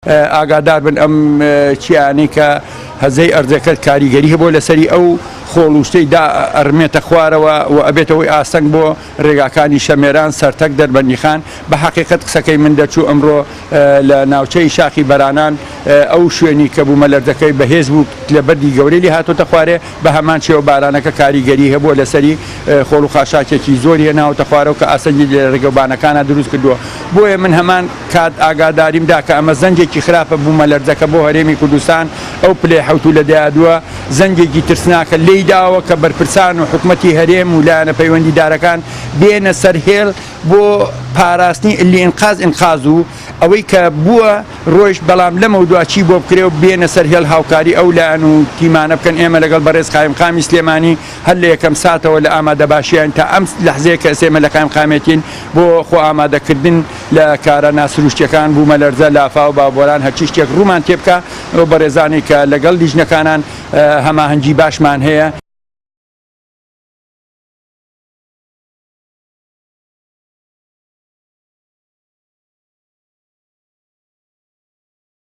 ئاگادار بن ئەم چیانەی کە هەزەی ئەرزەکە کاریگەری هەبوو لەسەری ئەو خۆڵوشتەی دا ئەرمێتە خوارەوە و ئەبێتەوەی ئاسەنگ بۆ ڕێگاکانی شەمێران سەرتەک دەربەندیخان بە حەقیقەت قسەکەی من دەچوو ئەمڕۆ لە ناوچەی شاخی بەرانان ئەو شوێنی کە بوو مەلەردەکەی بەهێز بوو لە بەردی گەورەی لێ هاتۆتە خوارێ بە هەمان شێوە بارانەکە کاریگەری هەبووە لەسەری خۆڵ و خاشاکێکی زۆری هێناوەتە خوارەوە کە ئاسەنگی لە ڕێگەبانەکانە دروست کردووە. بۆیە من هەمان کات ئاگاداریمدا کە ئەمە زەنجێکی خراپە بوو مەلەردەکە بۆ هەرێمی کوردستان ئەو پلێ حەوتو لە دەیادووە زەنجێکی ترسناکە لێی داوە کە بەرپرسان و حکوومەتی هەرێم و لایەنە پەیوەندیدارەکان بێنە سەرهێڵ بۆ پاراستنی ئینقاز و ئەوەی کە بووە ڕۆیشت بەڵام لەمە دوچی بۆ بکرێ و بێنە سەرهێڵ هاوکاری ئەو لایەن و تیمانە بکەن. ئێمە لەگەڵ بەڕێز قایمقامی سلێمانی هەر لە یەکەم ساتەوە لە ئامادەباشییان تا ئەم لەحزەیە کە ئێمە لە قایمقامێتین بۆ خۆ ئامادەکردن لە کارە ناسروشتیەکان بوو مەلەرزە لافا و بابۆران هەرچی شتێک ڕوومان تێ بکە بەڕێزانی کە لەگەڵ لیژنەکانان هەماهەنگی باشمان هەیە.